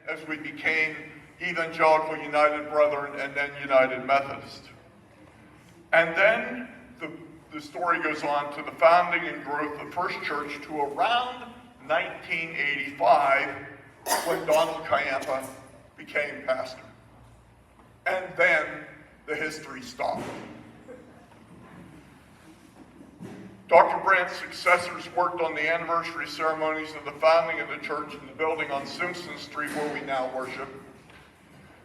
as we became Evangelical United Brethren and then United Methodist. And then the story goes on to the founding and growth of First Church to around 1985 when Donald Ciampa became pastor. And then the history stopped. Dr. Brandt's successors worked on the anniversary ceremonies of the founding of the church in the building on Simpson Street where we now worship.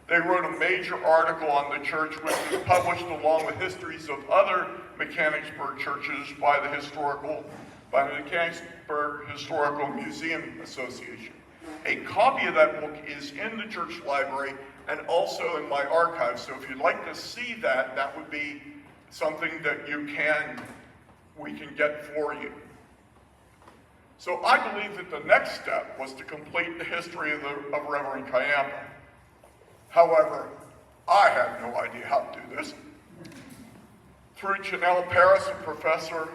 They wrote a major article on the church which was published along with histories of other Mechanicsburg churches by the Mechanicsburg Historical Museum Association. A copy of that book is in the church library and also in my archives. So if you'd like to see that, that would be something that we can get for you. So I believe that the next step was to complete the history of Reverend Ciampa. However, I have no idea how to do this. Through Janelle Paris, a professor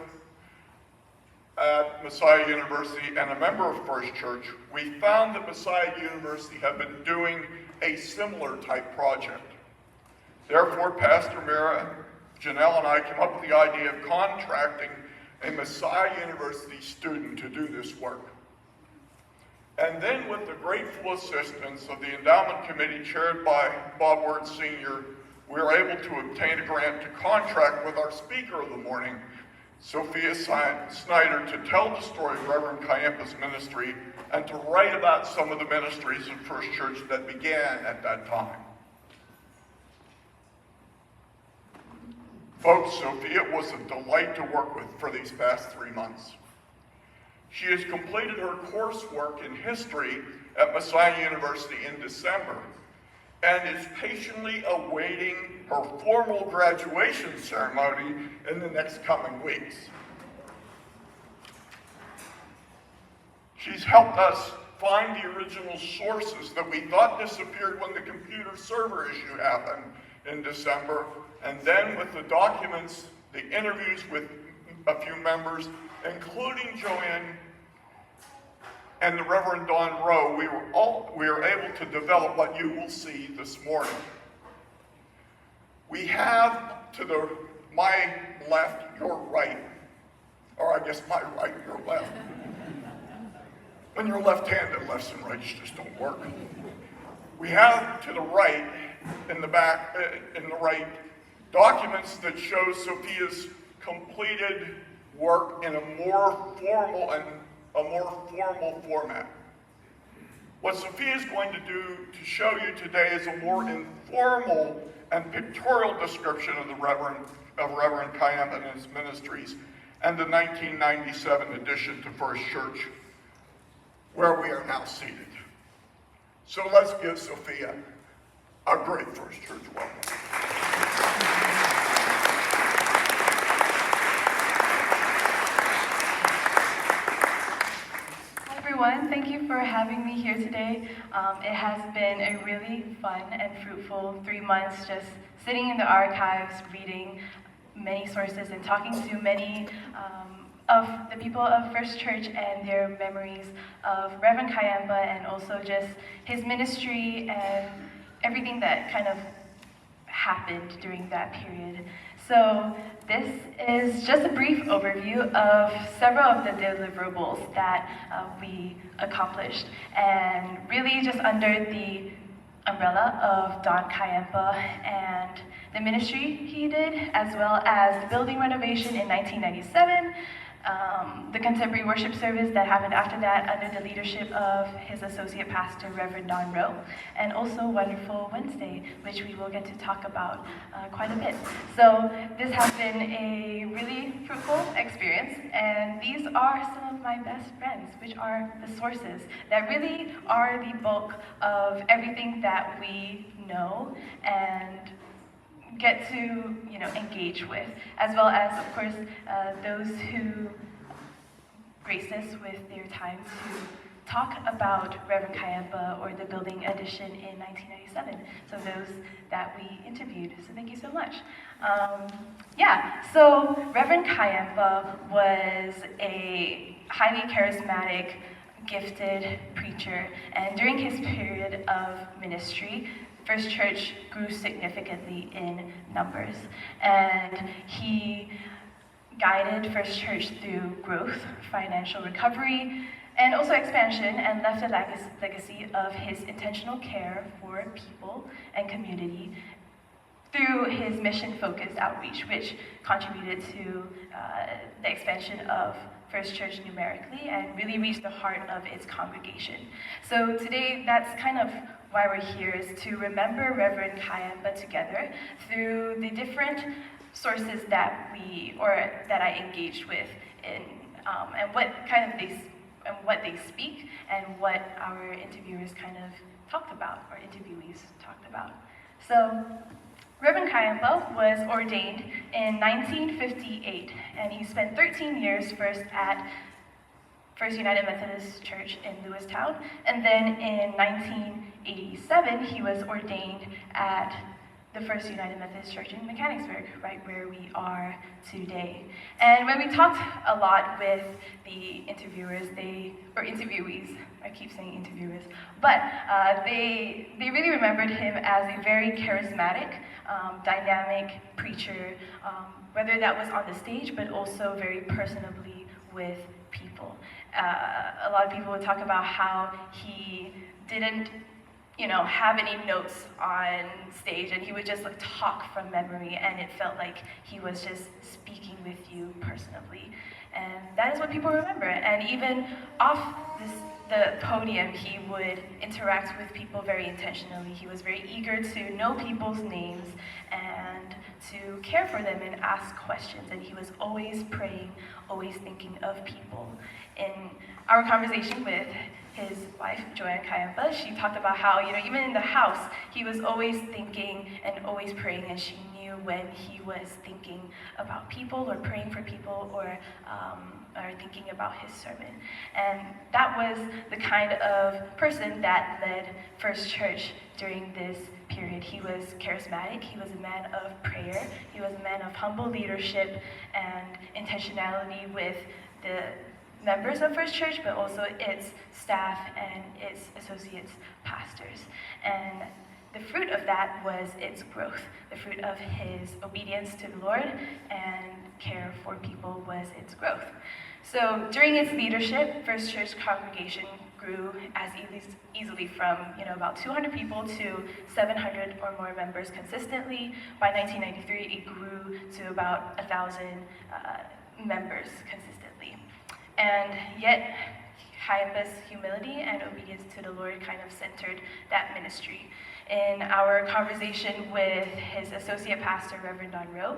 at Messiah University and a member of First Church, we found that Messiah University had been doing a similar type project. Therefore, Pastor Mira, Janelle, and I came up with the idea of contracting a Messiah University student to do this work. And then with the grateful assistance of the endowment committee chaired by Bob Word Sr., we were able to obtain a grant to contract with our speaker of the morning, Sophia Snyder, to tell the story of Reverend Ciampa's ministry and to write about some of the ministries of First Church that began at that time. Folks, Sophia was a delight to work with for these past 3 months. She has completed her coursework in history at Messiah University in December and is patiently awaiting her formal graduation ceremony in the next coming weeks. She's helped us find the original sources that we thought disappeared when the computer server issue happened in December, and then with the documents, the interviews with a few members, including Joanne and the Reverend Don Rowe, we were able to develop what you will see this morning. We have to my left, your right, or I guess my right, your left. When you're left-handed, lefts and rights just don't work. We have to the right, in the back, in the right, documents that show Sophia's completed work in a more formal format. What Sophia is going to do to show you today is a more informal and pictorial description of Reverend Ciampa and his ministries and the 1997 addition to First Church, where we are now seated. So let's give Sophia a great First Church welcome. Everyone, thank you for having me here today. It has been a really fun and fruitful 3 months just sitting in the archives, reading many sources and talking to many of the people of First Church and their memories of Reverend Ciampa and also just his ministry and everything that kind of happened during that period. So this is just a brief overview of several of the deliverables that we accomplished, and really just under the umbrella of Don Ciampa and the ministry he did, as well as the building renovation in 1997, the contemporary worship service that happened after that under the leadership of his associate pastor, Reverend Don Rowe, and also Wonderful Wednesday, which we will get to talk about quite a bit. So this has been a really fruitful experience, and these are some of my best friends, which are the sources that really are the bulk of everything that we know and get to, engage with, as well as, of course, those who grace us with their time to talk about Reverend Ciampa or the building addition in 1997. So those that we interviewed. So thank you so much. So Reverend Ciampa was a highly charismatic gifted preacher, and during his period of ministry, First Church grew significantly in numbers, and he guided First Church through growth, financial recovery, and also expansion, and left a legacy of his intentional care for people and community through his mission-focused outreach, which contributed to the expansion of First Church numerically and really reached the heart of its congregation. So today, that's kind of why we're here, is to remember Reverend Ciampa together through the different sources that I engaged with in and what they speak and what our interviewers kind of talked about, or interviewees talked about. So Reverend Ciampa was ordained in 1958, and he spent 13 years first at First United Methodist Church in Lewistown, and then in 1987 he was ordained at the First United Methodist Church in Mechanicsburg, right where we are today. And when we talked a lot with the interviewees, I keep saying interviewers, but they really remembered him as a very charismatic, dynamic preacher, whether that was on the stage, but also very personably with people. A lot of people would talk about how he didn't have any notes on stage, and he would just talk from memory, and it felt like he was just speaking with you personally. And that is what people remember. And even off the podium, he would interact with people very intentionally. He was very eager to know people's names and to care for them and ask questions, and he was always praying, always thinking of people. In our conversation with his wife, Joanne Ciampa, she talked about how, even in the house, he was always thinking and always praying, and she knew when he was thinking about people or praying for people or thinking about his sermon. And that was the kind of person that led First Church during this period. He was charismatic, he was a man of prayer, he was a man of humble leadership and intentionality with the members of First Church, but also its staff and its associates pastors. And the fruit of that was its growth. The fruit of his obedience to the Lord and care for people was its growth. So during its leadership, First Church congregation grew as easily from about 200 people to 700 or more members consistently. By 1993, it grew to about 1,000 members consistently. And yet, Ciampa's humility and obedience to the Lord kind of centered that ministry. In our conversation with his associate pastor, Reverend Don Rowe,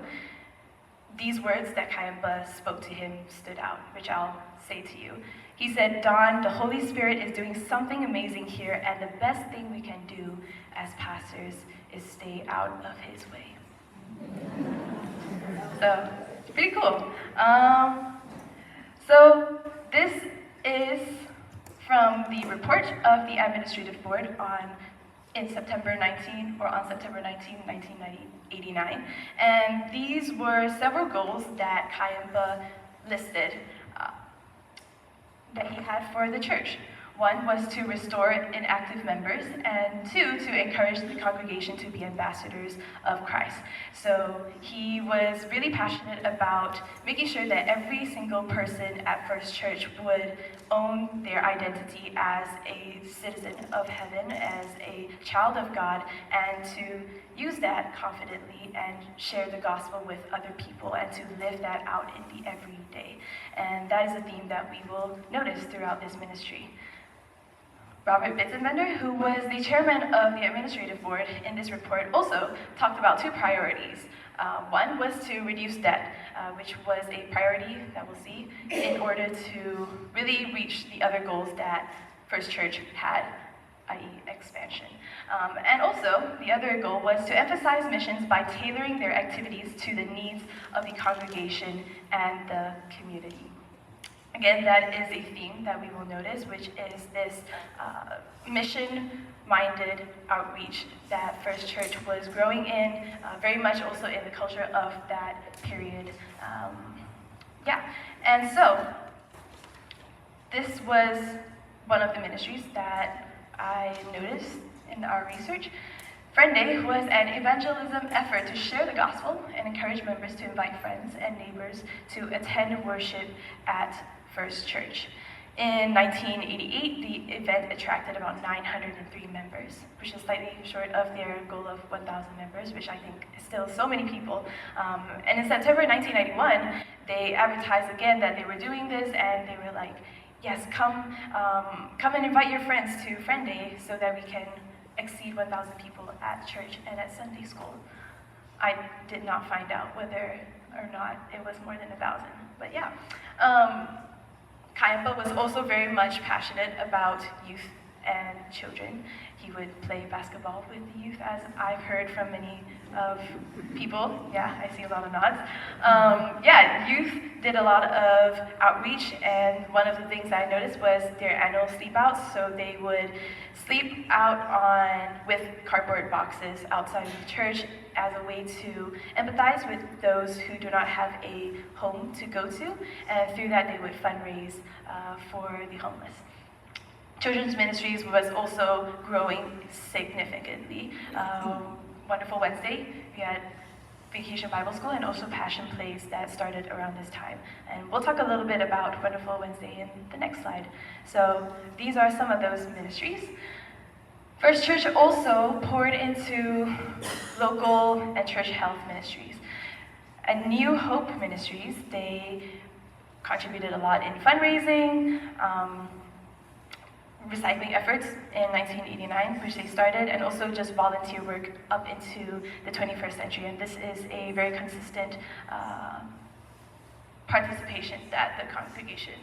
these words that Ciampa spoke to him stood out, which I'll say to you. He said, "Don, the Holy Spirit is doing something amazing here, and the best thing we can do as pastors is stay out of his way." So, pretty cool. So this is from the report of the administrative board on September 19, 1989. And these were several goals that Ciampa listed that he had for the church. One was to restore inactive members, and two, to encourage the congregation to be ambassadors of Christ. So he was really passionate about making sure that every single person at First Church would own their identity as a citizen of heaven, as a child of God, and to use that confidently and share the gospel with other people and to live that out in the everyday. And that is a theme that we will notice throughout this ministry. Robert Bitzenbender, who was the chairman of the administrative board in this report, also talked about two priorities. One was to reduce debt, which was a priority that we'll see in order to really reach the other goals that First Church had, i.e. expansion. And also, the other goal was to emphasize missions by tailoring their activities to the needs of the congregation and the community. Again, that is a theme that we will notice, which is this mission-minded outreach that First Church was growing in, very much also in the culture of that period. And so, this was one of the ministries that I noticed in our research, Friend Day was an evangelism effort to share the gospel and encourage members to invite friends and neighbors to attend worship at First Church. In 1988, the event attracted about 903 members, which is slightly short of their goal of 1,000 members, which I think is still so many people. And in September 1991, they advertised again that they were doing this, and they were like, yes, come and invite your friends to Friend Day so that we can exceed 1,000 people at church and at Sunday school. I did not find out whether or not it was more than 1,000, but yeah. Ciampa was also very much passionate about youth and children. He would play basketball with the youth, as I've heard from many of people. Yeah, I see a lot of nods. Youth did a lot of outreach, and one of the things I noticed was their annual sleep outs. So they would sleep out with cardboard boxes outside of the church as a way to empathize with those who do not have a home to go to, and through that they would fundraise for the homeless. Children's ministries was also growing significantly. Wonderful Wednesday, we had Vacation Bible School and also Passion Plays that started around this time. And we'll talk a little bit about Wonderful Wednesday in the next slide. So these are some of those ministries. First Church also poured into local and church health ministries. At New Hope Ministries, they contributed a lot in fundraising, recycling efforts in 1989, which they started, and also just volunteer work up into the 21st century. And this is a very consistent participation that the congregation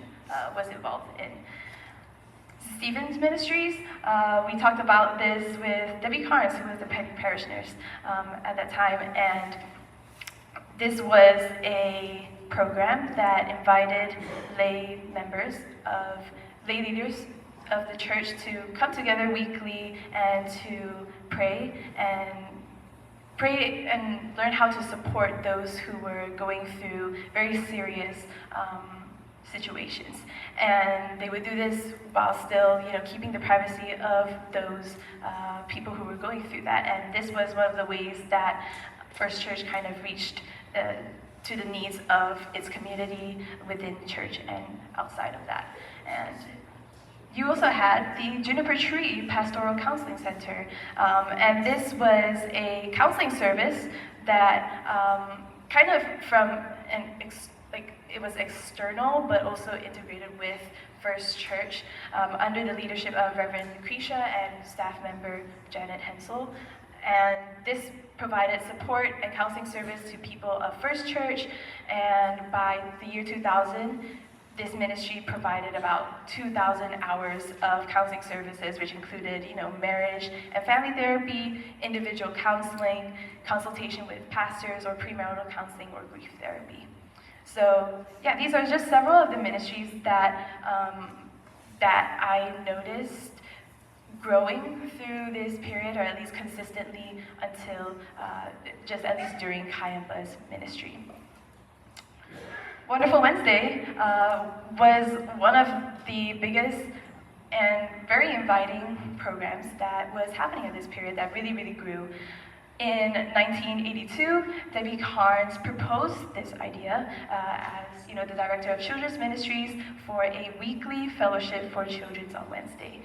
was involved in. Stephen's Ministries, we talked about this with Debbie Carnes, who was the parish nurse at that time, and this was a program that invited lay leaders of the church to come together weekly and to pray and learn how to support those who were going through very serious situations. And they would do this while still, keeping the privacy of those people who were going through that. And this was one of the ways that First Church kind of reached to the needs of its community within church and outside of that. And you also had the Juniper Tree Pastoral Counseling Center, and this was a counseling service that kind of it was external, but also integrated with First Church under the leadership of Reverend Lucretia and staff member Janet Hensel. And this provided support and counseling service to people of First Church, and by the year 2000, this ministry provided about 2,000 hours of counseling services, which included, marriage and family therapy, individual counseling, consultation with pastors, or premarital counseling or grief therapy. So, yeah, these are just several of the ministries that I noticed growing through this period, or at least consistently until just at least during Ciampa's ministry. Wonderful Wednesday was one of the biggest and very inviting programs that was happening at this period that really, really grew. In 1982, Debbie Carnes proposed this idea as the director of children's ministries for a weekly fellowship for children on Wednesday.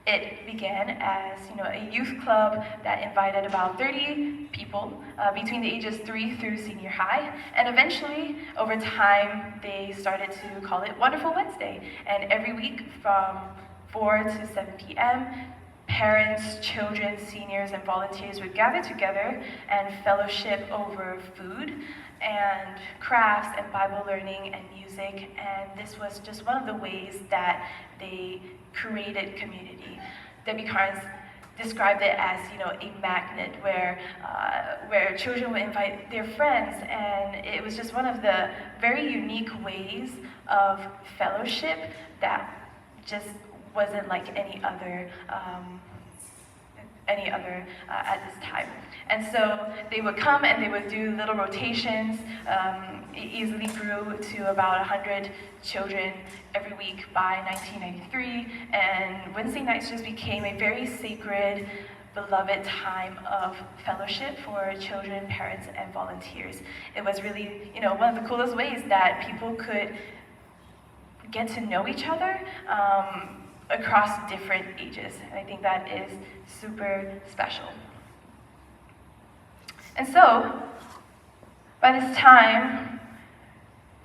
It began as a youth club that invited about 30 people between the ages 3 through senior high, and eventually, over time, they started to call it Wonderful Wednesday. And every week from 4 to 7 p.m., parents, children, seniors, and volunteers would gather together and fellowship over food and crafts and Bible learning and music. And this was just one of the ways that they created community. Debbie Carnes described it as a magnet where children would invite their friends, and it was just one of the very unique ways of fellowship that just wasn't like any other any other at this time. And so they would come and they would do little rotations. It easily grew to about 100 children every week by 1993, and Wednesday nights just became a very sacred, beloved time of fellowship for children, parents, and volunteers. It was really, one of the coolest ways that people could get to know each other across different ages. And I think that is super special. And so, by this time,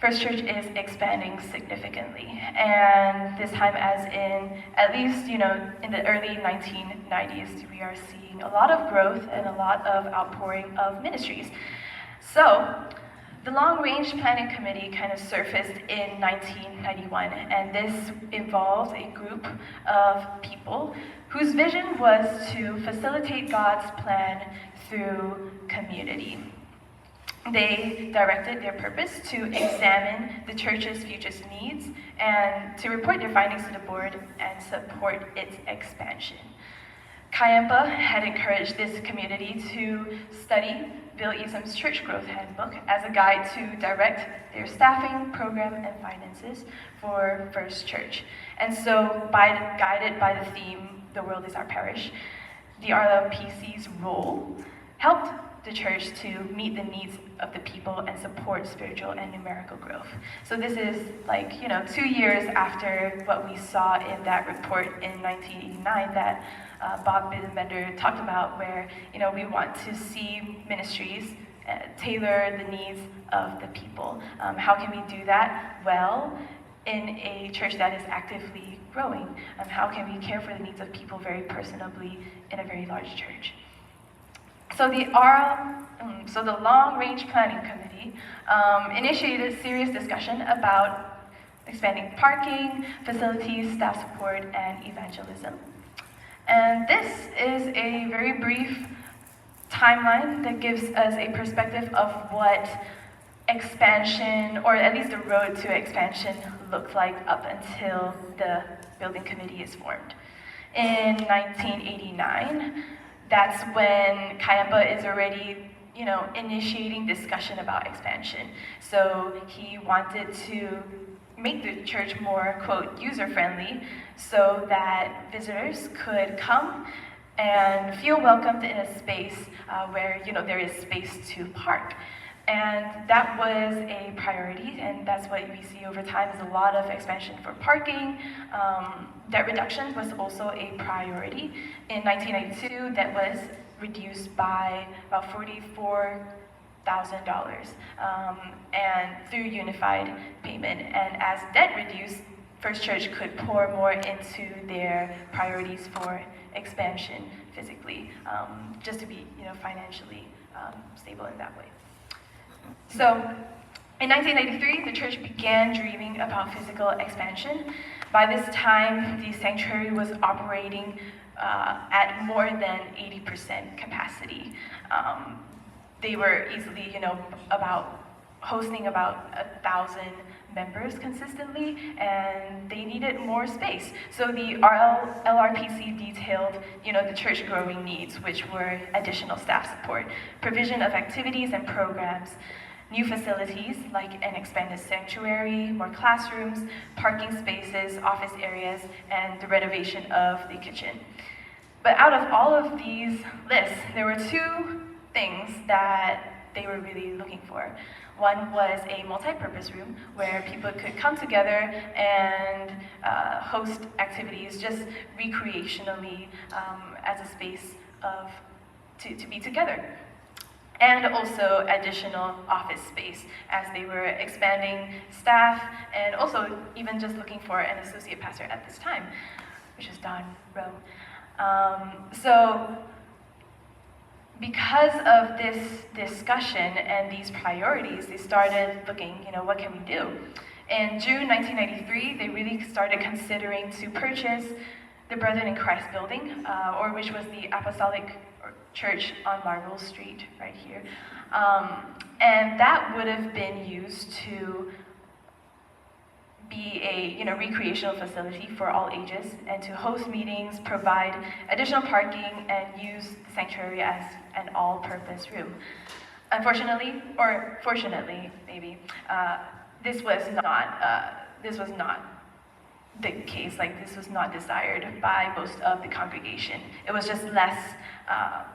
First Church is expanding significantly, and this time as in, at least, in the early 1990s, we are seeing a lot of growth and a lot of outpouring of ministries. So, the Long Range Planning Committee kind of surfaced in 1991, and this involved a group of people whose vision was to facilitate God's plan through community. They directed their purpose to examine the church's future needs and to report their findings to the board and support its expansion. Ciampa had encouraged this community to study Bill Eason's Church Growth Handbook as a guide to direct their staffing, program, and finances for First Church. And so, guided by the theme, "The World is Our Parish," the RLPC's role helped the church to meet the needs of the people and support spiritual and numerical growth. So this is 2 years after what we saw in that report in 1989 that Bob Bittenbender talked about, where we want to see ministries tailor the needs of the people. How can we do that? Well, in a church that is actively growing. How can we care for the needs of people very personably in a very large church? So the Long Range Planning Committee initiated a serious discussion about expanding parking, facilities, staff support, and evangelism. And this is a very brief timeline that gives us a perspective of what expansion, or at least the road to expansion, looked like up until the building committee is formed. In 1989, that's when Ciampa is already, initiating discussion about expansion. So he wanted to make the church more, quote, user-friendly, so that visitors could come and feel welcomed in a space where, there is space to park. And that was a priority, and that's what we see over time is a lot of expansion for parking. Debt reduction was also a priority. In 1992, debt was reduced by about $44,000 and through unified payment. And as debt reduced, First Church could pour more into their priorities for expansion physically, just to be financially stable in that way. So, in 1993, the church began dreaming about physical expansion. By this time, the sanctuary was operating at more than 80% capacity. They were easily, hosting about 1,000 members consistently, and they needed more space. So the LRPC detailed, the church growing needs, which were additional staff support, provision of activities and programs, new facilities like an expanded sanctuary, more classrooms, parking spaces, office areas, and the renovation of the kitchen. But out of all of these lists, there were two things that they were really looking for. One was a multi-purpose room where people could come together and host activities just recreationally as a space to be together. And also additional office space as they were expanding staff and also even just looking for an associate pastor at this time, which is Don Rowe. So because of this discussion and these priorities, they started looking, what can we do? In June 1993, they really started considering to purchase the Brethren in Christ building, or which was the Apostolic Church on Marble Street, right here. And that would have been used to be a recreational facility for all ages, and to host meetings, provide additional parking, and use the sanctuary as an all-purpose room. Unfortunately, or fortunately, maybe, this was not the case. Like, this was not desired by most of the congregation. It was just less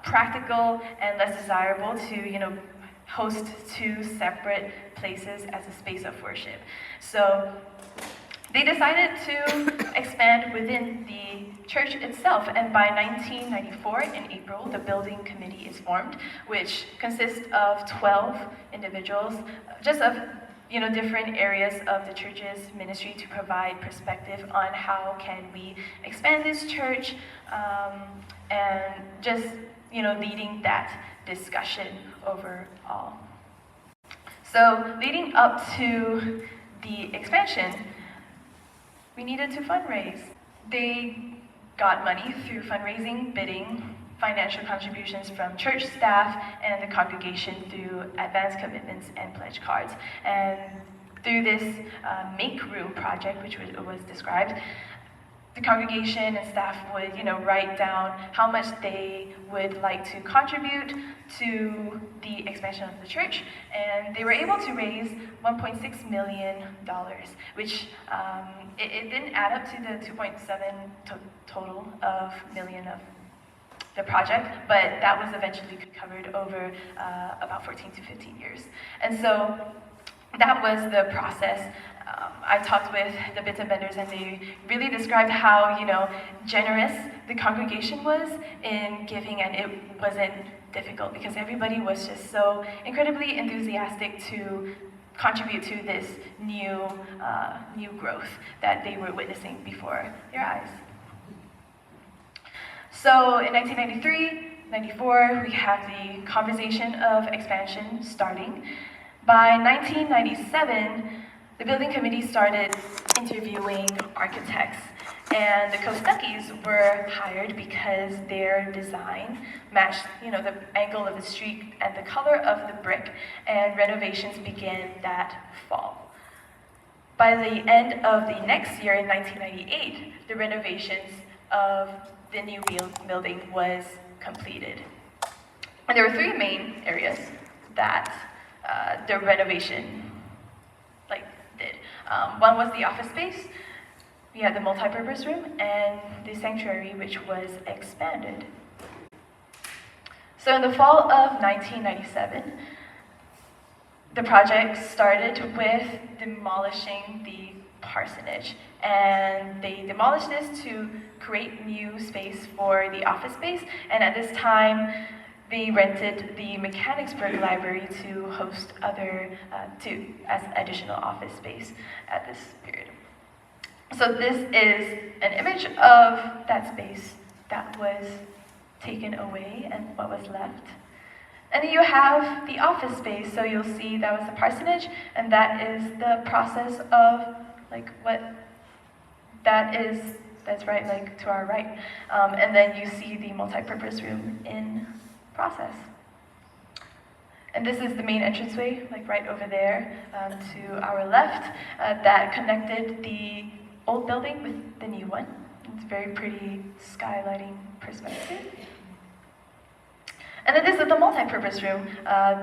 practical and less desirable to host two separate places as a space of worship. So they decided to expand within the church itself, and by 1994, in April, the building committee is formed, which consists of 12 individuals, just of different areas of the church's ministry, to provide perspective on how can we expand this church, and just leading that discussion overall. So leading up to the expansion, we needed to fundraise. They got money through fundraising, bidding, financial contributions from church staff and the congregation through advance commitments and pledge cards. And through this Make Room project, which was described, the congregation and staff would write down how much they would like to contribute to the expansion of the church, and they were able to raise $1.6 million, which it didn't add up to the 2.7 total of million of the project, but that was eventually covered over about 14 to 15 years. And so that was the process. I talked with the bits and benders, and they really described how generous the congregation was in giving, and it wasn't difficult because everybody was just so incredibly enthusiastic to contribute to this new growth that they were witnessing before their eyes. So in 1993-94, we have the conversation of expansion starting. By 1997, the building committee started interviewing architects, and the Kostakis were hired because their design matched, the angle of the street and the color of the brick, and renovations began that fall. By the end of the next year, in 1998, the renovations of the new building was completed. And there were three main areas that the renovation did. One was the office space, we had the multi-purpose room, and the sanctuary, which was expanded. So in the fall of 1997, the project started with demolishing the parsonage, and they demolished this to create new space for the office space, and at this time they rented the Mechanicsburg Library to host as additional office space at this period. So this is an image of that space that was taken away and what was left. And then you have the office space, so you'll see that was the parsonage, and that is the process of what that is. That's right, to our right. And then you see the multi-purpose room in process. And this is the main entranceway, right over there to our left, that connected the old building with the new one. It's a very pretty skylighting perspective. And then this is the multi-purpose room.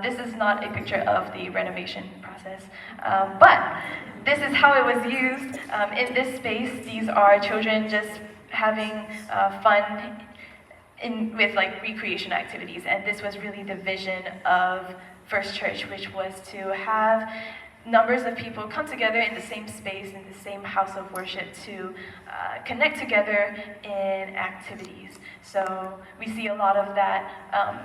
This is not a picture of the renovation process, but this is how it was used. In this space, these are children just having fun with recreation activities, and this was really the vision of First Church, which was to have numbers of people come together in the same space, in the same house of worship, to connect together in activities. So we see a lot of that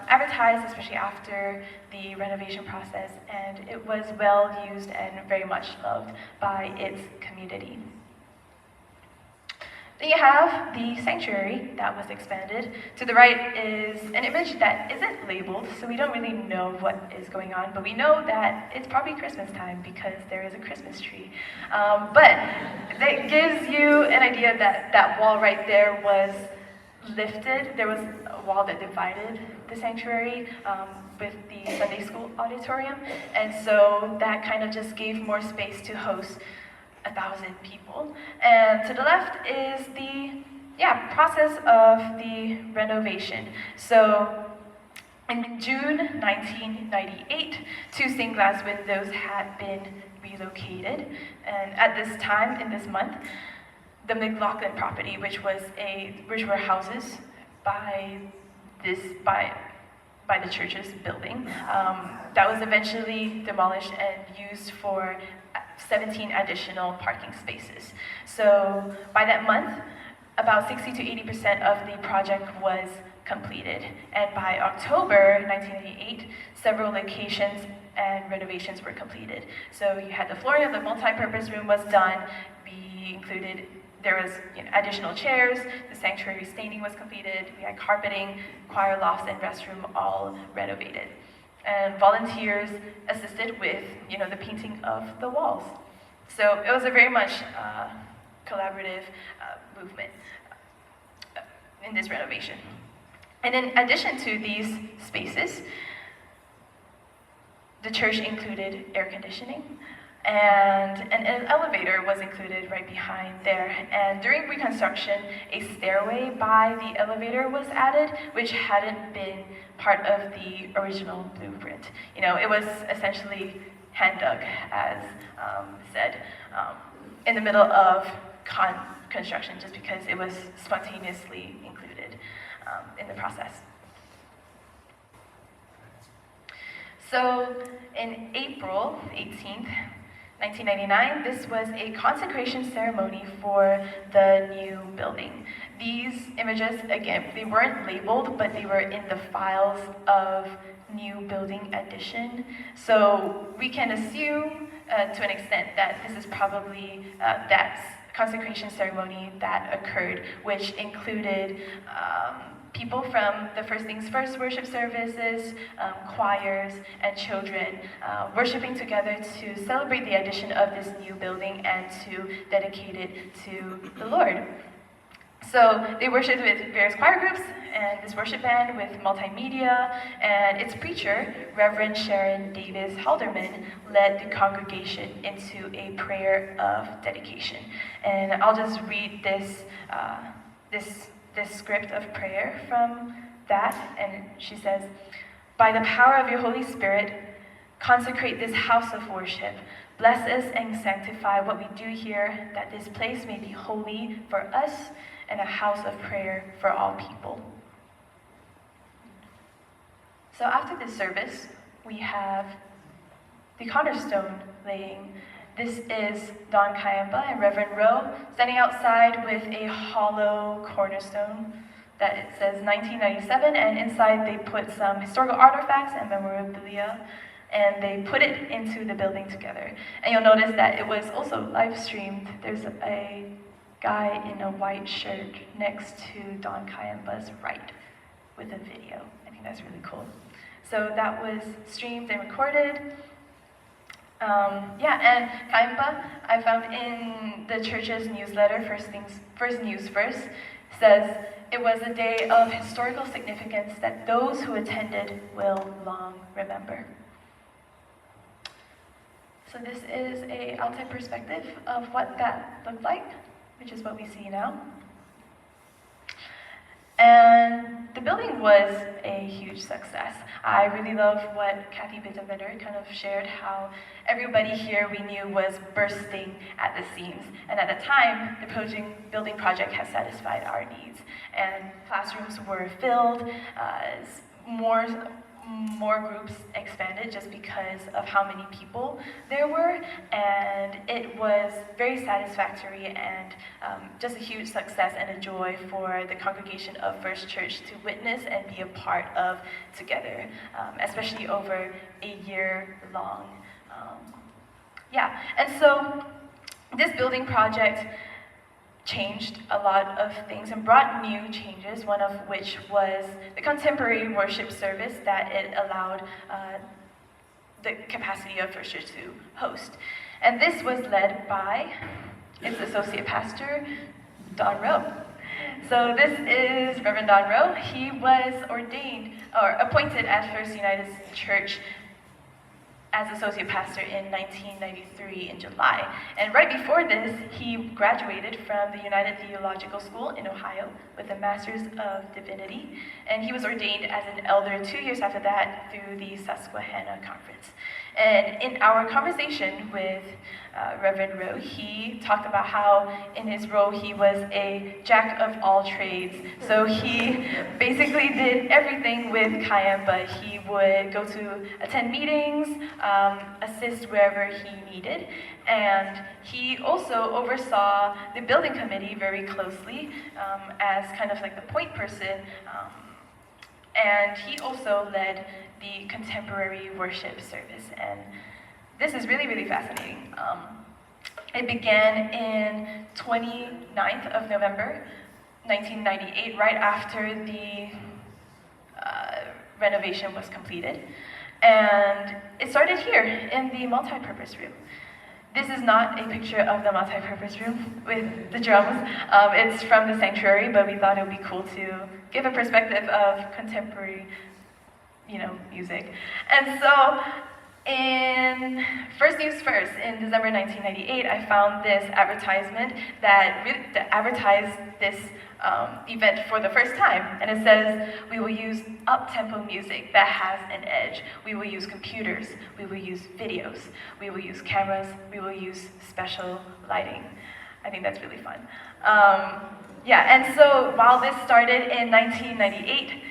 advertised, especially after the renovation process, and it was well used and very much loved by its community. Then you have the sanctuary that was expanded. To the right is an image that isn't labeled, so we don't really know what is going on, but we know that it's probably Christmas time because there is a Christmas tree. But that gives you an idea that that wall right there was lifted. There was a wall that divided the sanctuary with the Sunday school auditorium, and so that kind of just gave more space to host 1,000 people. And to the left is the process of the renovation. So in June 1998, 2 stained glass windows had been relocated. And at this time, in this month, the McLaughlin property, which were houses by the church's building, that was eventually demolished and used for 17 additional parking spaces. So by that month, about 60 to 80% of the project was completed. And by October 1998, several locations and renovations were completed. So you had the flooring of the multi-purpose room was done. There was additional chairs, the sanctuary staining was completed, we had carpeting, choir lofts, and restroom all renovated. And volunteers assisted with the painting of the walls. So it was a very much collaborative movement in this renovation. And in addition to these spaces, the church included air conditioning, and an elevator was included right behind there. And during reconstruction, a stairway by the elevator was added, which hadn't been part of the original blueprint. It was essentially hand dug, as said, in the middle of construction, just because it was spontaneously included in the process. So in April 18th, 1999, this was a consecration ceremony for the new building. These images, again, they weren't labeled, but they were in the files of new building addition. So we can assume to an extent that this is probably that consecration ceremony that occurred, which included people from the First Things First worship services, choirs, and children worshiping together to celebrate the addition of this new building and to dedicate it to the Lord. So they worshiped with various choir groups and this worship band with multimedia, and its preacher, Reverend Sharon Davis Halderman, led the congregation into a prayer of dedication. And I'll just read this script of prayer from that, and she says, "By the power of your Holy Spirit, consecrate this house of worship. Bless us and sanctify what we do here, that this place may be holy for us and a house of prayer for all people." So after this service, we have the cornerstone laying. This is Don Ciampa and Reverend Rowe standing outside with a hollow cornerstone that it says 1997, and inside they put some historical artifacts and memorabilia, and they put it into the building together. And you'll notice that it was also live streamed. There's a guy in a white shirt next to Don Ciampa's right with a video. I think that's really cool. So that was streamed and recorded. And Ciampa, I found in the church's newsletter, First News First, says, "It was a day of historical significance that those who attended will long remember." So this is an outside perspective of what that looked like, which is what we see now. And the building was a huge success. I really love what Kathy Bittenbender kind of shared, how everybody here we knew was bursting at the seams. And at the time, the building project has satisfied our needs. And classrooms were filled, more groups expanded just because of how many people there were, and it was very satisfactory and just a huge success and a joy for the congregation of First Church to witness and be a part of together, especially over a year long. And so this building project changed a lot of things and brought new changes, one of which was the contemporary worship service that it allowed the capacity of First Church to host. And this was led by its associate pastor, Don Rowe. So this is Reverend Don Rowe. He was appointed at First United Church as associate pastor in 1993 in July. And right before this, he graduated from the United Theological School in Ohio with a Master's of Divinity, and he was ordained as an elder 2 years after that through the Susquehanna Conference. And in our conversation with Reverend Rowe, he talked about how in his role he was a jack of all trades. So he basically did everything with Ciampa. He would go to attend meetings, assist wherever he needed, and he also oversaw the building committee very closely as kind of like the point person. And he also led the contemporary worship service. And this is really, really fascinating. It began in 29th of November, 1998, right after the renovation was completed. And it started here in the multi-purpose room. This is not a picture of the multi-purpose room with the drums. It's from the sanctuary, but we thought it would be cool to give a perspective of contemporary, music. And so, in First News First, in December 1998, I found this advertisement that advertised this event for the first time. And it says, we will use up-tempo music that has an edge. We will use computers. We will use videos. We will use cameras. We will use special lighting. I think that's really fun. And so while this started in 1998,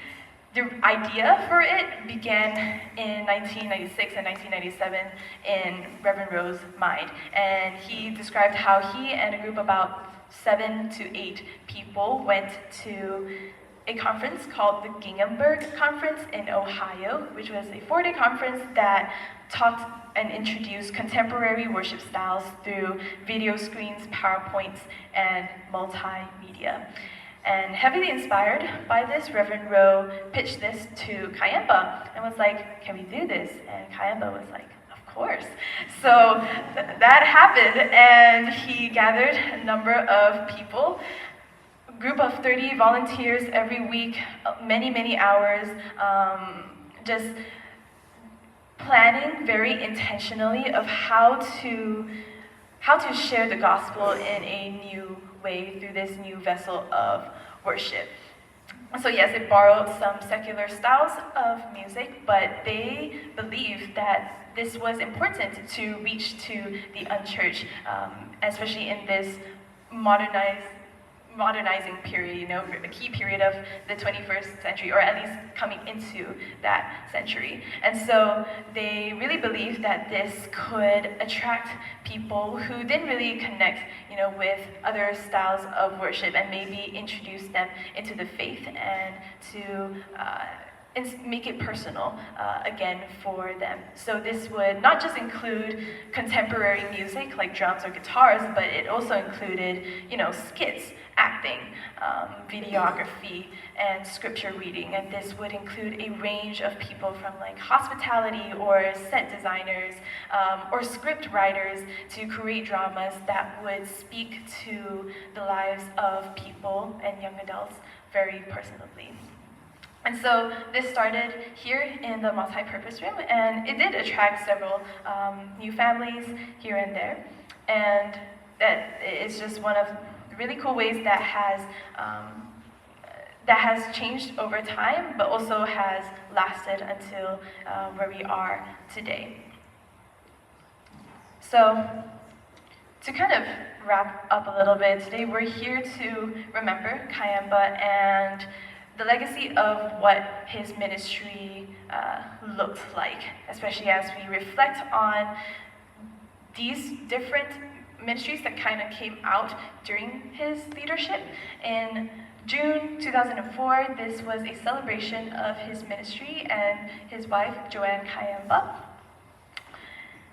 the idea for it began in 1996 and 1997 in Reverend Rowe's mind. And he described how he and a group of about 7 to 8 people went to a conference called the Ginghamburg Conference in Ohio, which was a 4-day conference that taught and introduced contemporary worship styles through video screens, PowerPoints, and multimedia. And heavily inspired by this, Reverend Rowe pitched this to Ciampa and was like, can we do this? And Ciampa was like, of course. So that happened, and he gathered a number of people, a group of 30 volunteers every week, many, many hours, just planning very intentionally of how to share the gospel in a new way through this new vessel of worship. So yes, it borrowed some secular styles of music, but they believed that this was important to reach to the unchurched, especially in this modernizing period, a key period of the 21st century, or at least coming into that century. And so they really believed that this could attract people who didn't really connect, with other styles of worship, and maybe introduce them into the faith and to make it personal again for them. So this would not just include contemporary music like drums or guitars, but it also included, skits, acting, videography, and scripture reading. And this would include a range of people from like hospitality or set designers or script writers to create dramas that would speak to the lives of people and young adults very personally. And so this started here in the multi-purpose room, and it did attract several new families here and there. And that is just one of the really cool ways that has changed over time, but also has lasted until where we are today. So to kind of wrap up a little bit, today we're here to remember Ciampa and the legacy of what his ministry looked like, especially as we reflect on these different ministries that kind of came out during his leadership. In June 2004, this was a celebration of his ministry and his wife, Joanne Ciampa.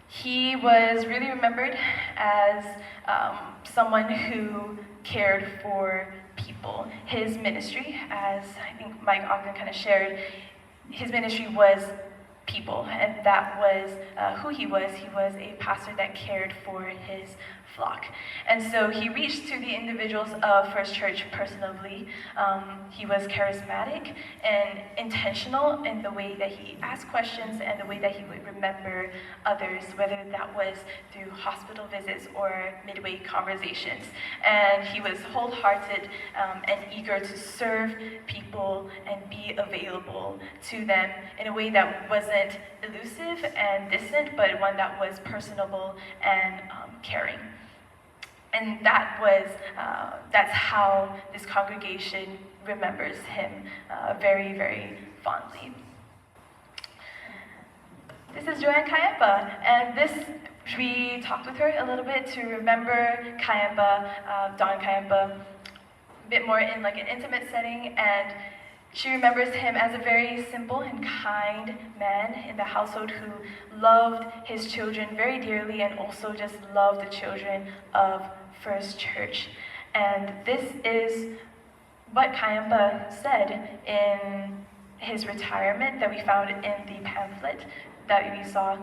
He was really remembered as someone who cared for people. His ministry, as I think Mike Ogden kind of shared, his ministry was people, and that was who he was. He was a pastor that cared for his flock. And so he reached to the individuals of First Church personally. He was charismatic and intentional in the way that he asked questions and the way that he would remember others, whether that was through hospital visits or midway conversations. And he was wholehearted and eager to serve people and be available to them in a way that wasn't elusive and distant, but one that was personable and caring. And that's how this congregation remembers him very, very fondly. This is Joanne Ciampa, and we talked with her a little bit to remember Ciampa, Don Ciampa, a bit more in like an intimate setting, and she remembers him as a very simple and kind man in the household who loved his children very dearly and also just loved the children of First Church. And this is what Ciampa said in his retirement that we found in the pamphlet that we saw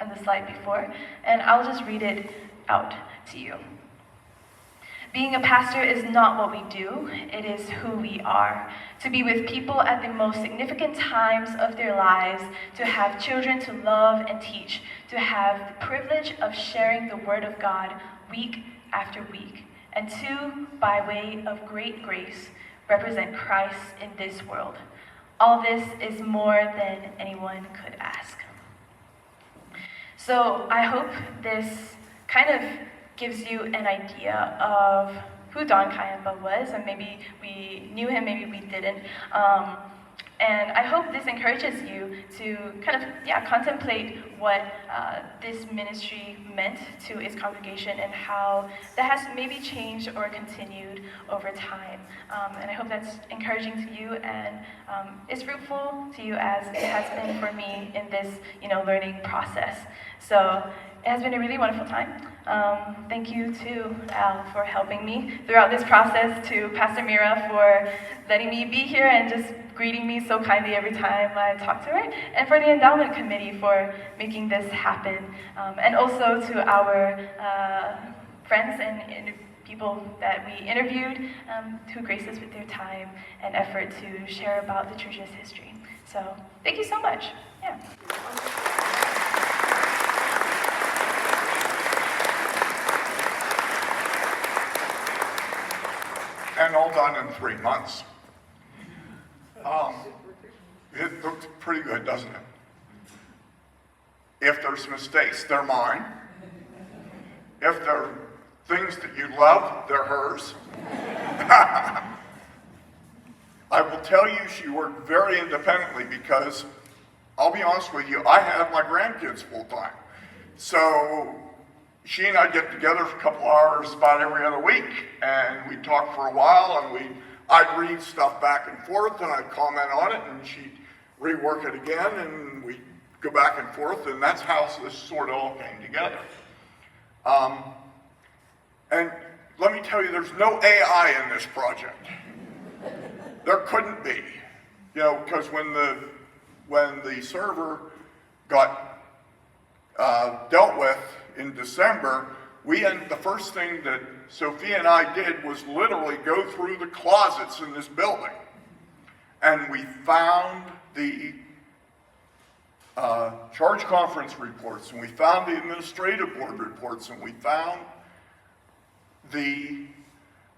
on the slide before. And I'll just read it out to you. Being a pastor is not what we do, it is who we are. To be with people at the most significant times of their lives, to have children to love and teach, to have the privilege of sharing the Word of God week after week, and to, by way of great grace, represent Christ in this world. All this is more than anyone could ask. So I hope this kind of gives you an idea of who Don Ciampa was, and maybe we knew him, maybe we didn't. And I hope this encourages you to kind of, contemplate what this ministry meant to its congregation and how that has maybe changed or continued over time. And I hope that's encouraging to you and is fruitful to you as it has been for me in this, learning process. So it has been a really wonderful time. Thank you to Al for helping me throughout this process, to Pastor Mira for letting me be here and just greeting me so kindly every time I talk to her, and for the endowment committee for making this happen, and also to our friends and people that we interviewed who graced us with their time and effort to share about the church's history. So thank you so much. Yeah. And all done in 3 months. It looks pretty good, doesn't it? If there's mistakes, they're mine. If there are things that you love, they're hers. I will tell you, she worked very independently because, I'll be honest with you, I have my grandkids full time. So she and I get together for a couple hours about every other week, and we'd talk for a while, and I'd read stuff back and forth, and I'd comment on it, and she'd rework it again, and we'd go back and forth, and that's how this sort of all came together. And let me tell you, there's no AI in this project. There couldn't be, because when the server got dealt with in December, the first thing that Sophia and I did was literally go through the closets in this building, and we found the charge conference reports, and we found the administrative board reports, and we found the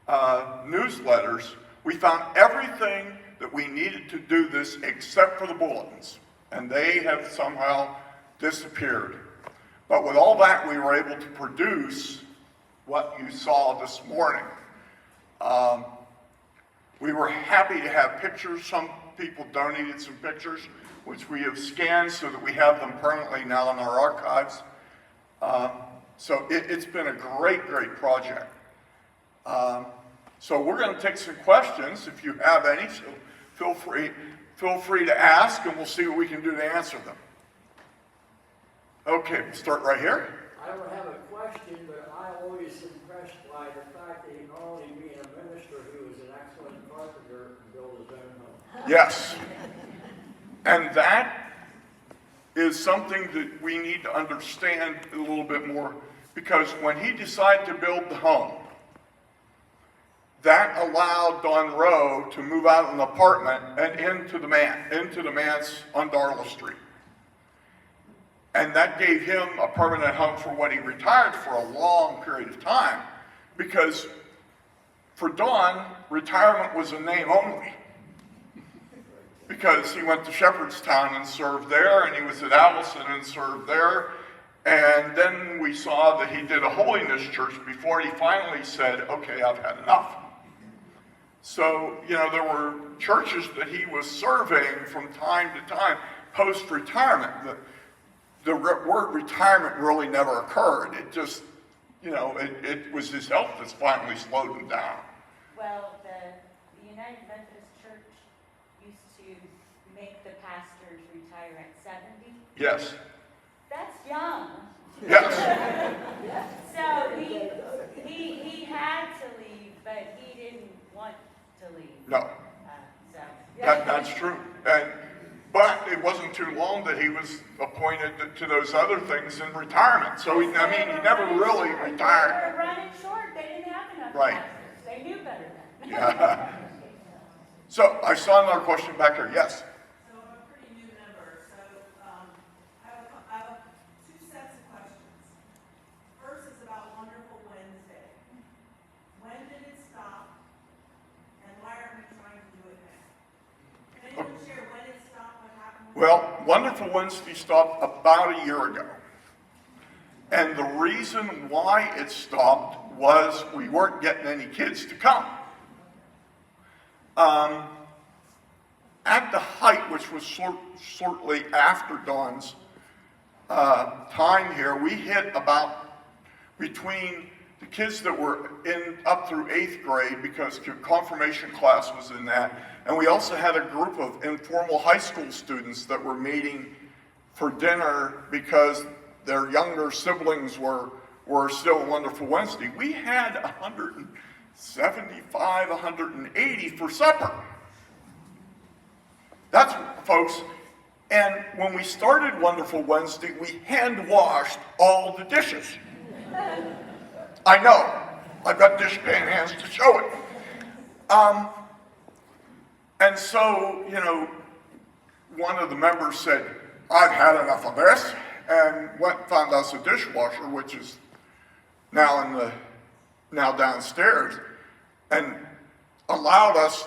newsletters. We found everything that we needed to do this except for the bulletins, and they have somehow disappeared. But with all that, we were able to produce what you saw this morning. We were happy to have pictures. Some people donated some pictures, which we have scanned so that we have them permanently now in our archives. So it's been a great, great project. So we're going to take some questions if you have any, so feel free to ask, and we'll see what we can do to answer them. Okay, we'll start right here. I don't have a question, but I'm always impressed by the fact that he not only being a minister, he was an excellent carpenter and built his own home. Yes. And that is something that we need to understand a little bit more, because when he decided to build the home, that allowed Don Rowe to move out of an apartment and into the manse on Darla Street. And that gave him a permanent home for when he retired for a long period of time, because for Don, retirement was a name only. Because he went to Shepherdstown and served there, and he was at Allison and served there. And then we saw that he did a holiness church before he finally said, okay, I've had enough. So, there were churches that he was serving from time to time post-retirement. The word retirement really never occurred. It just, it was his health that's finally slowed him down. Well, the United Methodist Church used to make the pastors retire at 70. Yes. That's young. Yes. So he had to leave, but he didn't want to leave. No. That's true. But it wasn't too long that he was appointed to those other things in retirement. So he never really retired. They were running short. They didn't have enough Right. pastors. They knew better then. Yeah. So I saw another question back there. Yes. So I'm a pretty new member, so I have two sets of questions. First is about Wonderful Wednesday. When did it stop, and why aren't we trying to do it now? Can anyone share when it stopped, what happened? Well, Wonderful Wednesday stopped about a year ago. And the reason why it stopped was we weren't getting any kids to come. At the height, which was shortly after Don's time here, we hit about between the kids that were in up through 8th grade, because confirmation class was in that, and we also had a group of informal high school students that were meeting for dinner because their younger siblings were still Wonderful Wednesday. We had 175, 180 for supper. That's, folks, and when we started Wonderful Wednesday, we hand washed all the dishes. I know, I've got dishpan hands to show it. And so, one of the members said, I've had enough of this, and went and found us a dishwasher, which is now downstairs, and allowed us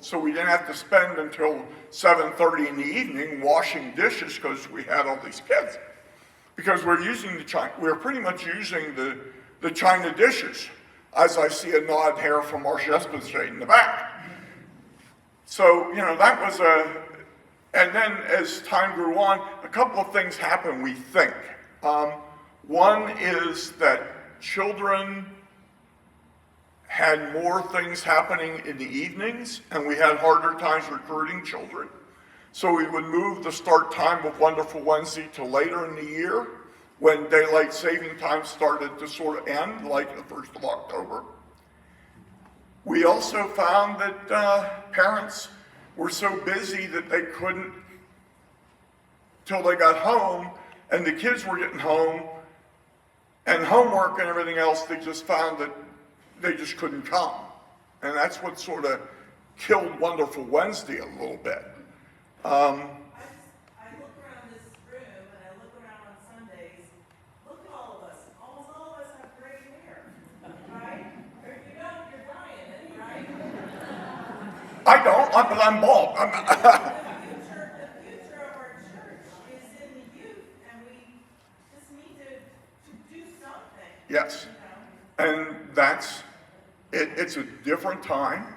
so we didn't have to spend until 7:30 in the evening washing dishes because we had all these kids. Because we're pretty much using the China dishes, as I see a nod here from our Shade in the back. So, that was and then as time grew on, a couple of things happened, we think. One is that children had more things happening in the evenings, and we had harder times recruiting children. So we would move the start time of Wonderful Wednesday to later in the year, when daylight saving time started to sort of end, like the 1st of October. We also found that parents were so busy that they couldn't, till they got home, and the kids were getting home, and homework and everything else, they just found that they just couldn't come. And that's what sort of killed Wonderful Wednesday a little bit. I look around this room, and I look around on Sundays. Look at all of us. Almost all of us have gray hair, right? Or if you don't, you're dying it, right? I don't, but I'm bald. The future of our church is in the youth, and we just need to do something. Yes. And it's a different time.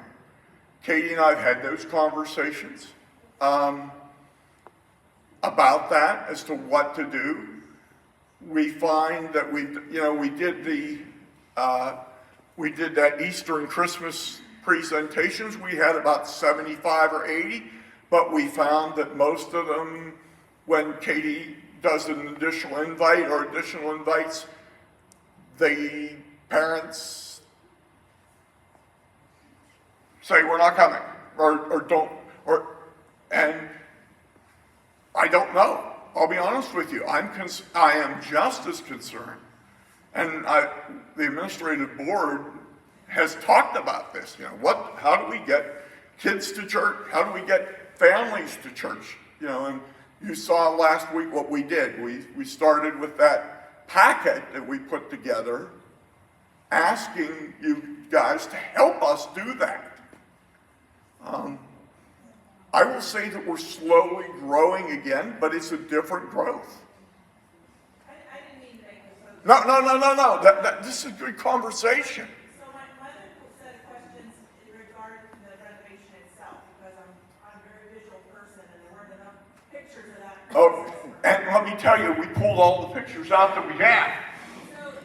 Katie and I have had those conversations about that as to what to do. We find that we did that Easter and Christmas presentations. We had about 75 or 80, but we found that most of them, when Katie does an additional invite or additional invites, the parents say we're not coming, or don't, and I don't know. I'll be honest with you. I am just as concerned. And the administrative board has talked about this. How do we get kids to church? How do we get families to church? And you saw last week what we did. We started with that packet that we put together, asking you guys to help us do that. I will say that we're slowly growing again, but it's a different growth. I didn't mean to make this. No. This is a good conversation. So my other set of questions in regard to the renovation itself, because I'm a very visual person and there weren't enough pictures of that. Oh, and let me tell you, we pulled all the pictures out that we have.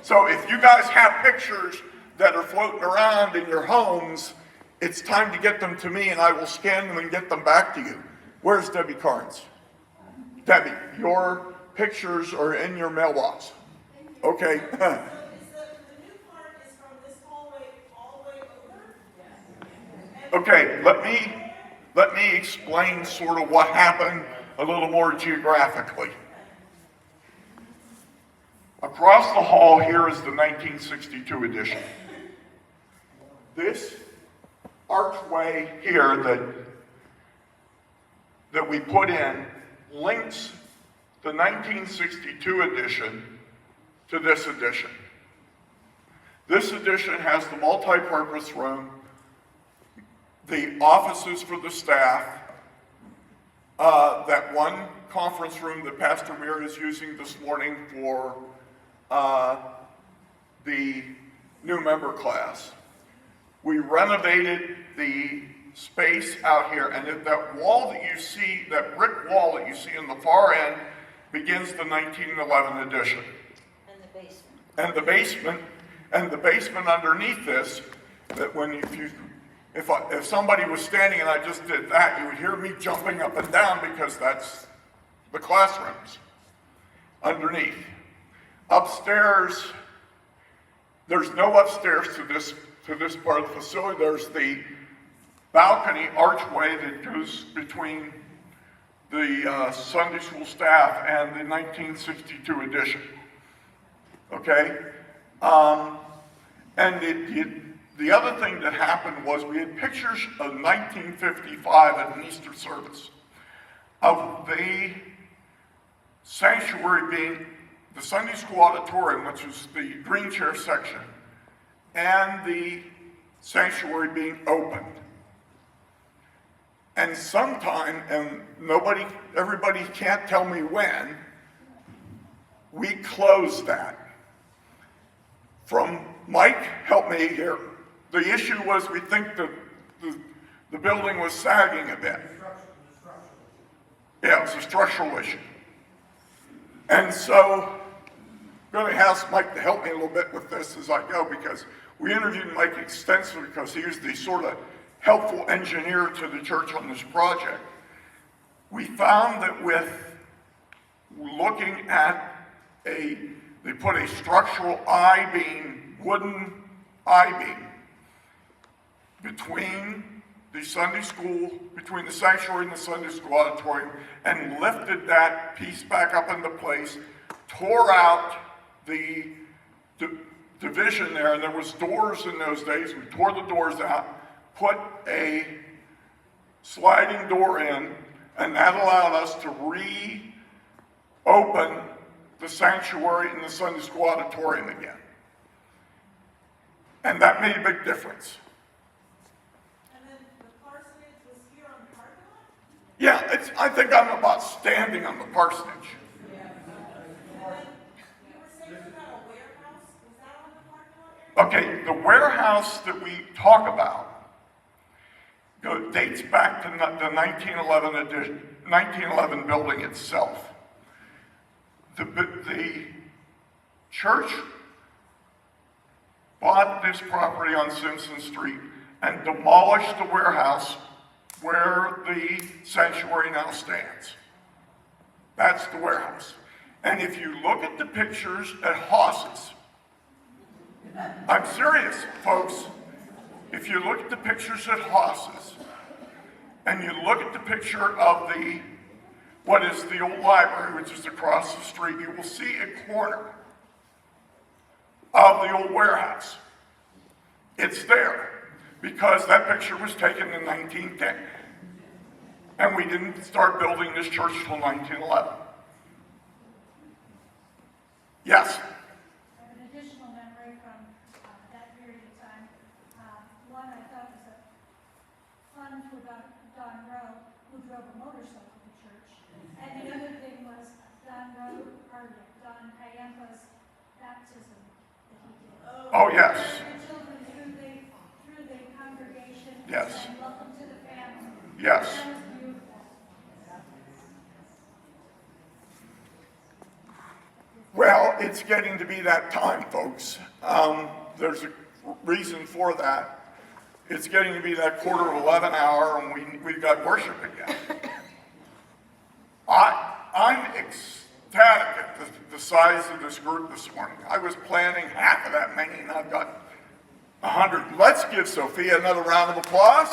So if you guys have pictures that are floating around in your homes, it's time to get them to me and I will scan them and get them back to you. Where's Debbie Carnes? Debbie, your pictures are in your mailbox. Okay. So is the new part is from this hallway all the way over? Okay, let me explain sort of what happened a little more geographically. Across the hall here is the 1962 edition. This archway here that we put in links the 1962 edition to this edition. This edition has the multi-purpose room, the offices for the staff, that one conference room that Pastor Mir is using this morning for the new member class. We renovated the space out here, and that wall that you see, that brick wall that you see in the far end, begins the 1911 edition. And the basement underneath this, that if somebody was standing and I just did that, you would hear me jumping up and down because that's the classrooms underneath. Upstairs, there's no upstairs to this part of the facility. There's the balcony archway that goes between the Sunday school staff and the 1962 edition. Okay? And the other thing that happened was we had pictures of 1955 at an Easter service of the sanctuary being the Sunday school auditorium, which is the green chair section, and the sanctuary being opened. And sometime, and everybody can't tell me when, we closed that. From Mike, help me here. The issue was we think the building was sagging a bit. Yeah, it was a structural issue. And so I'm going to ask Mike to help me a little bit with this as I go, because we interviewed Mike extensively because he was the sort of helpful engineer to the church on this project. We found that with looking at they put a structural I-beam, wooden I-beam, between the Sunday school, between the sanctuary and the Sunday school auditorium, and lifted that piece back up into place, tore out the division there, and there was doors in those days. We tore the doors out, put a sliding door in, and that allowed us to reopen the sanctuary and the Sunday school auditorium again. And that made a big difference. And then the parsonage was here on the parking lot? Yeah, I think I'm about standing on the parsonage. And then you were saying about a warehouse, was that on the parking lot area? Okay, the warehouse that we talk about dates back to the 1911 building itself. The church bought this property on Simpson Street and demolished the warehouse where the sanctuary now stands. That's the warehouse. And if you look at the pictures at Haas's, I'm serious, folks. If you look at the pictures at Haas's, and you look at the picture of the what is the old library, which is across the street, you will see a corner of the old warehouse. It's there because that picture was taken in 1910. And we didn't start building this church till 1911. Yes? I have an additional memory from that period of time. One I thought was a fun for Don Rowe, who drove a motorcycle to church. And the other thing was Don Ciampa's baptism that he did. Oh, yes. The children through the congregation. Yes. And welcome to the family. Yes. That was beautiful. Well, it's getting to be that time, folks. There's a reason for that. It's getting to be that 11:15 hour, and we've got worship again. I'm ecstatic at the size of this group this morning. I was planning half of that many, and I've got 100. Let's give Sophia another round of applause.